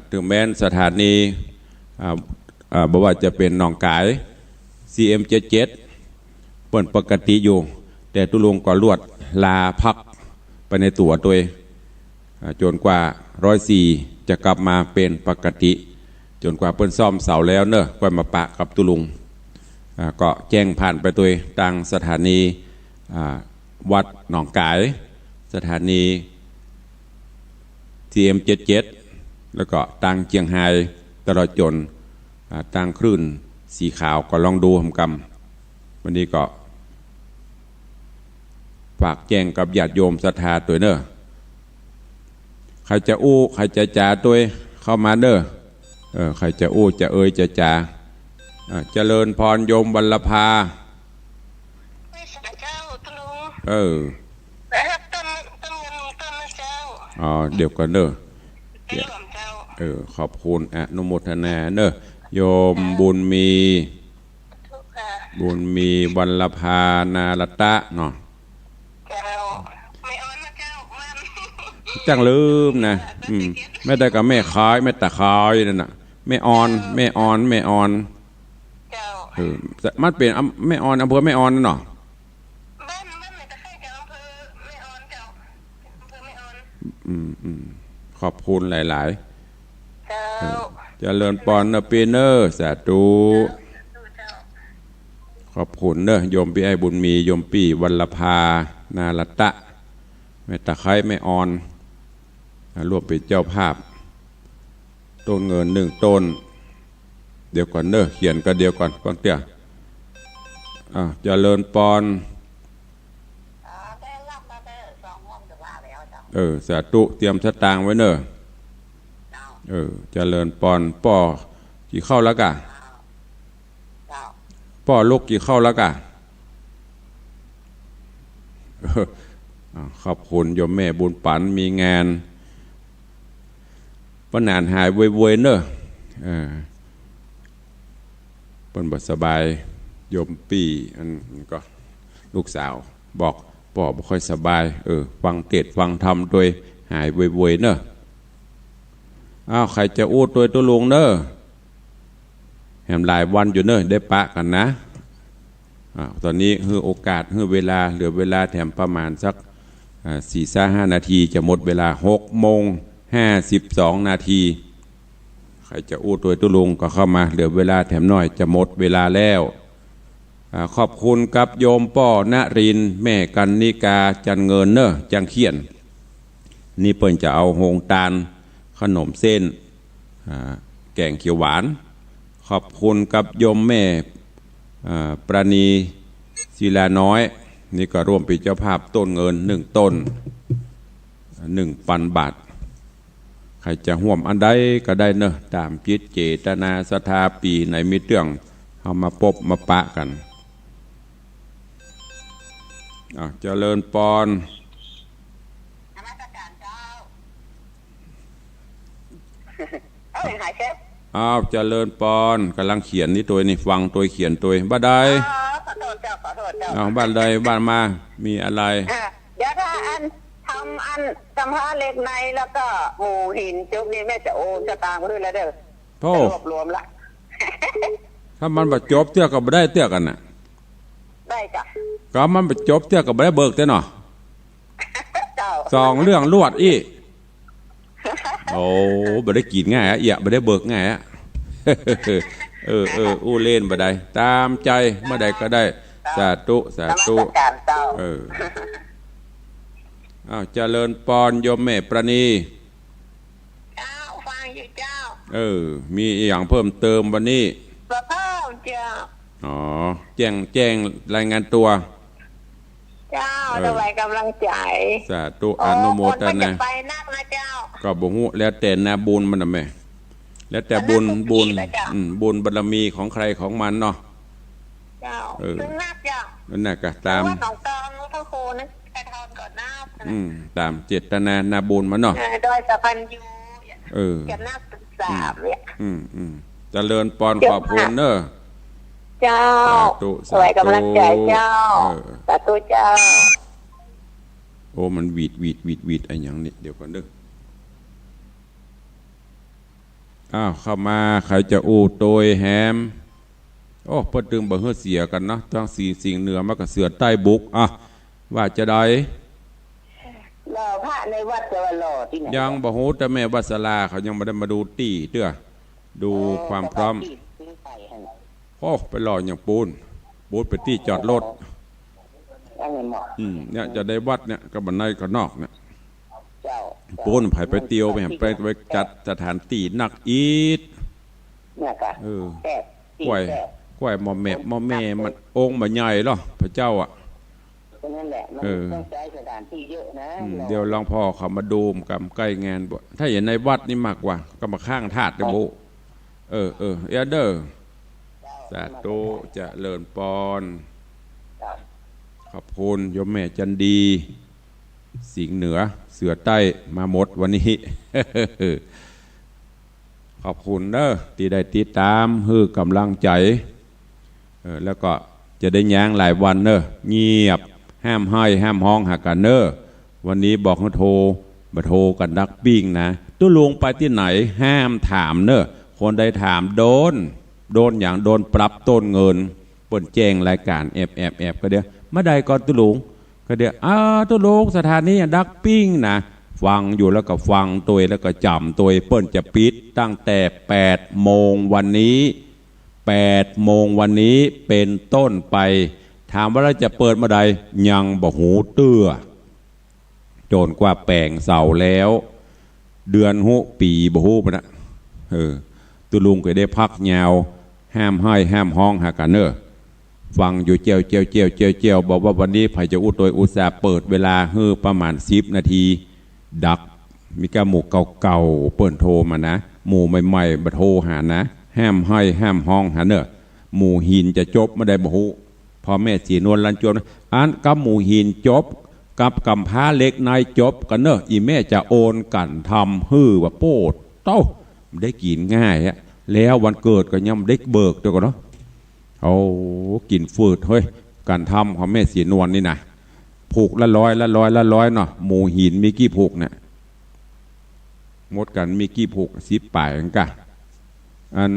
ถึงแม้นสถานีบอกว่าจะเป็นหนองกาย CM77 เปิดปกติอยู่แต่ตุลุงก็รวดลาพักไปในตัวตัวจนกว่า104จะกลับมาเป็นปกติจนกว่าเปิ้นซ่อมเสาแล้วเนอะก็มาปะกับตุลุงก็แจ้งผ่านไปตัวทางสถานีวัดหนองกายสถานี CM77 แล้วก็ทางเชียงไฮ้ตลอดจนทางคลื่นสีขาวก็ลองดูทำกรรมวันนี้ก็ฝากแจ้งกับญาติโยมศรัทธาตัวเนอะใครจะอู้ใครจะจาตัวเข้ามาเนอะใครจะอู้จะเอ่ยจะจาเจริญพรโยมวรรภาเดี๋ยวกันเนอะขอบคุณอนุโมทนาเนอะโยมบุญมีวรรภานาลตะเนาะจังลืมนะไม่ได้กับแม่คายแม่ตะคายนั่นน่ะแม่ออนมันเป็นแม่ออนอำเภอแม่ออนนั่นเนาะขอบคุณหลายๆเจริญปอนเนอปีเนอร์สาธุขอบคุณเนอะโยมพี่ไอ้บุญมีโยมปีวรรภานาลตะแม่ตะไคร้แม่ออนรวมเป็นเจ้าภาพต้นเงิน1 ต้นเดี๋ยวก่อนเนอะเขียนก็เดียวก่อนฟังเตี้ยเจริญปอนสาธุเตรียมสตางค์ไว้เนอะเจริญปอนป่อกี่เข้าแล้วกะป่อลูกกี่เข้าแล้วกะขอบคุณโยมแม่บุญปันมีงานปนานหายเว้ยๆเนอะเปิ้นบ่สบายโยมปีอันก็ลูกสาวบอกป่อบ่ค่อยสบายฟังเทศน์ฟังธรรมโดยหายเว้ยๆเนอะใครจะอู้ตัวลุงเนอะแหมหลายวันอยู่เนอะได้ปะกันนะตอนนี้คือโอกาสคือเวลาเหลือเวลาแถมประมาณสัก4-5 นาทีจะหมดเวลา6:52 นาทีใครจะอู้ตัวลุงก็เข้ามาเหลือเวลาแถมน้อยจะหมดเวลาแล้วขอบคุณกับโยมป้อนรินแม่กันนิกาจันเงินเนอะจังเขียนนี่เปิ้นจะเอาโฮงตาลขนมเส้นแกงเขียวหวานขอบคุณกับโยมแม่ประณีศิลาน้อยนี่ก็ร่วมเป็นเจ้าภาพต้นเงิน1 ต้น 1,000 บาทใครจะห่วมอันใดก็ได้เนอะตามจิตเจตนาศรัทธาปีในมิเรื่อง เอามาปบมาปะกันเจริญปอนนมัสการเจ้าหายเชฟเจริญปอนกำลังเขียนนี่ตัวนี่ฟังตัวเขียนตัวบ้านใดขอโทษเจ้าขอโทษเจ้าบ้านใดบ้านมามีอะไรเดี๋ยวถ้าทำกำพร้าเล็กในแล้วก็หมู่หินจุกนี่แม่จะโอนจะตามด้วยแล้วเด้อรวบรวมละถ้ามันบรรจบเตี้ยกับไม่ได้เตี้ยกันน่ะได้จ้ะก็มันบรรจบเตี้ยกับไม่ได้เบิกเตี้ยเนาะสองเรื่องลวดอีโอ้ไม่ได้กินง่ายอ่ะไม่ได้เบิกง่ายอ่ะอู้เล่นบ่ได้ตามใจเมื่อใดก็ได้สาธุสาธุเจริญปอนโยมแม่ประณีเจ้าฟังอยู่เจ้ามีอย่างเพิ่มเติมวันนี้เพิ่มเจ้าแจ้งรายงานตัวเจ้าด้วยกำลังใจสาธุอนุโมทนาไปนักนะเจ้าก็บ่ฮู้แล้วแต่นาบุญมันน่ะแม่แล้วแต่บุญบารมีของใครของมันเนาะเจ้าซึ่งนักเจ้านั่นน่ะก็ตามว่าของตองพระโคนะกระทอนก่อนนับตามเจตนานาบุญมันเนาะโดยสัพพัญญูจะนับศึกษาเนี่ยเจริญปอนขอบคุณเนอะเจ้าสวยกำลังใจเจ้าสาธุเจ้าโอ้มันวีดอะไรอย่างนี้เดี๋ยวก่อนเด้อเข้ามาใครจะอู้โตยแฮมโอ้เพิ่นตึงบ่เฮือเสียกันเนาะทั้งสิ่งเหนือมากับเสือใต้บุกว่าจะได้รอพระในวัดจะว่ารอที่ไหนยังบ่ฮู้แต่แม่วัดศาลาเขายังบ่ได้มาดูตี้เด้อดูความพร้อมไปรออย่างปูนไปที่จอดรถเนี่ยจะได้วัดเนี่ยกับบันไดกับนอกเนี่ยปูนไผ่ไปเตียวไปจัดสถานตีนักอีทกล้วยมอแม่มันองค์มันใหญ่หรอพระเจ้านั่นแหละมันต้องใช้สถานที่เยอะนะเดี๋ยวลองพ่อเขามาดูกับใกล้งานบ่ถ้าเห็นในวัดนี่มากกว่าก็มาข้างธาตุเดโบเดอร์สาธุเจริญปอนขอบคุณโยมแม่จันดีสิงห์เหนือเสือใต้มาหมดวันนี้ขอบคุณเด้อที่ได้ติดตามฮือกำลังใจแล้วก็จะได้ย่างหลายวันเด้อเงียบห้ามให้ห้ามห้องหากันเด้อวันนี้บอกให้โทรมาโทรกันดักปิ้งนะตู้ลงไปที่ไหนห้ามถามเด้อคนใดถามโดนอย่างโดนปรับต้นเงินเปิดแจ้งรายการแอบก็เดี๋ยวมาได้ก่อนตุลุงก็เดี๋ยวตุลุงสถานีดักปิ้งนะฟังอยู่แล้วก็ฟังตัวแล้วก็จำตัวเปิ้นจะปิดตั้งแต่8 โมงวันนี้เป็นต้นไปถามว่าเราจะเปิดเมื่อใดยังบ่หูเตื้อโจนกว่าแปลงเสาแล้วเดือนหูปีบ่หูปะนะตุลุงก็ได้พักยาวห้ามให้ห้ามห้องหากันเนอฟังอยู่เจียวบอกว่าวันนี้ไผจะอุตส่าห์เปิดเวลาประมาณ10 นาทีดักมีกระหมู่เก่าเปิดโทรมานะหมู่ใหม่ๆมาโทรหานะห้ามให้ห้ามห้องหาเนอหมู่หินจะจบไม่ได้บ่ฮู้พอแม่สีนวลลันจวนกับหมู่หินจบกับกำพร้าเล็กนายจบกันเนออีแม่จะโอนกันทำว่าโปดเต้าได้กินง่ายแล้ววันเกิดก็ยังได้เบิกตัวก่อนเนาะกินฟืดเฮ้ยการทำของแม่สีนวลนี่นะผูกละร้อยเนาะหมู่หินมีกี่ผูกเนี่ยหมดกันมีกี่ผูก10 ป่ายกันกะอัน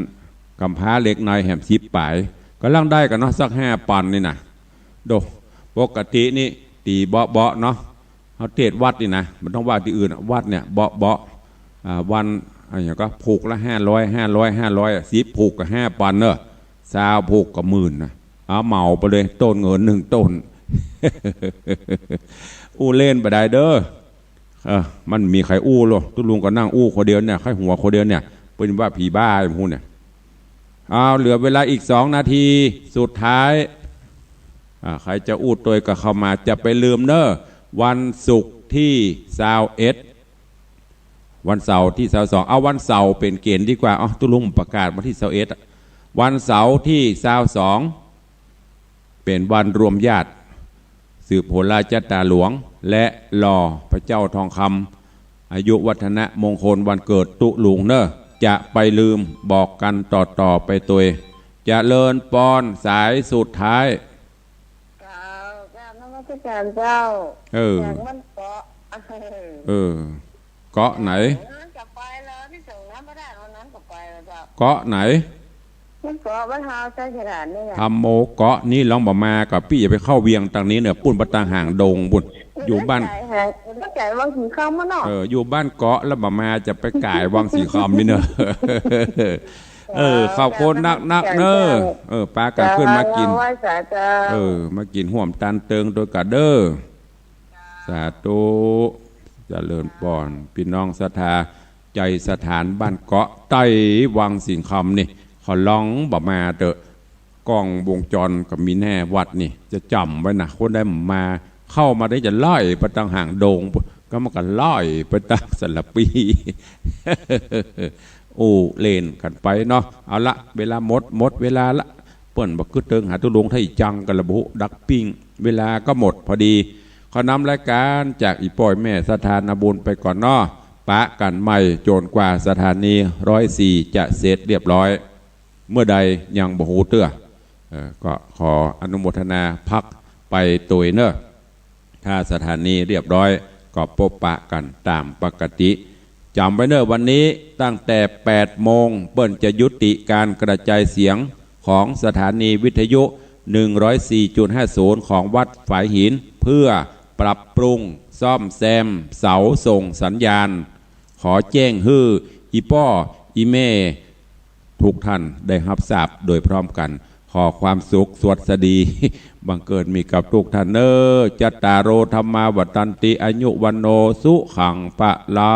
กำพร้าเล็กนายแหม10 ป่ายก็ล่างได้กันเนาะสัก5 ปันนี่นะปกตินี่ตีเบาเนาะเขาเทศวัดนี่นะมันต้องว่าที่อื่นวัดเนี่ยเบาวันอะไรอย่างก็ผูกละ500 10 ผูกกับ5 ปันเนอะ20 ผูกกับ10,000นะเหมาไปเลยต้นเงิน1 ต้นอู้เล่นไปได้เด้อมันมีใครอู้หรอตุลุงก็นั่งอู้คนเดียวเนี่ยใครหัวคนเดียวเนี่ยเป็นว่าผีบ้าไอ้พวกเนี่ยเหลือเวลาอีก2 นาทีสุดท้ายใครจะอู้ตัวก็เข้ามาจะไปลืมเนอะวันศุกร์ที่21วันเสาร์ที่22วันเสาร์เป็นเกณฑ์ดีกว่าตุลุงประกาศวันที่21 วันเสาร์ที่22เป็นวันรวมญาติสืบผลราชตาหลวงและหล่อพระเจ้าทองคำอายุวัฒนะมงคลวันเกิดตุลุงเนอะจะไปลืมบอกกันต่อไปตัวจะเลินปอนสายสุดท้ายเจ้านมัสการเจ้าจากมันเกาะเกาะไหนกลับไปแล้วที่ส่งน้ำไม่ได้วันนั้นกลับไปแล้วเจ้าเกาะไหนมันเกาะบ้านเฮาใช่ขนาดนี้ทำโมเกาะนี่ลองบอกมากับพี่อย่าไปเข้าเวียงตรงนี้เนี่ยปุ่นประตางห่างดงบุญอยู่บ้านไก่วังสีคำมั้งเนาะอยู่บ้านเกาะแล้วบอกมาจะไปไก่วังสีคำนี่เนอะข้าวโพดนักเนอะปลากันขึ้นมากินมากินห่วมตันเติงโดยกะเด้อสาธุเจริญปอนพี่น้องศรัทธาใจสถานบ้านเกาะใต้วังสิงคำนี่ขอร้องบอกมาเถอะกล้องวงจรกับมีแน่วัดนี่จะจำไว้นะคนได้มาเข้ามาได้จะล่อยไปตั้งห่างโดงก็มากันล่อยไปตั้งสลับปีโอ้เล่นกันไปเนาะเอาละเวลาหมดเวลาละเปิ่นบอกคือเติงหาตุลงไทยจังกันระบุดักปิ้งเวลาก็หมดพอดีขอนำรายการจากอีปอยแม่สถานบุญไปก่อนเนาะปะกันใหม่โจนกว่าสถานี104จะเสร็จเรียบร้อยเมื่อใดยังบ่หูเตื้อก็ขออนุโมทนาพักไปตุยเนอะถ้าสถานีเรียบร้อยก็พบปะกันตามปกติจำไว้เนอะวันนี้ตั้งแต่8 โมงเปิ้นจะยุติการกระจายเสียงของสถานีวิทยุ 104.50 ของวัดฝายหินเพื่อปรับปรุงซ่อมแซมเสาส่งสัญญาณขอแจ้งฮื้ออีป้ออีเม่ทุกท่านได้รับทราบโดยพร้อมกันขอความสุขสวัสดีบังเกิดมีกับทุกท่านเนอจัตตารโอธรรมาวัฏันติอายุวันโนสุขังปะลา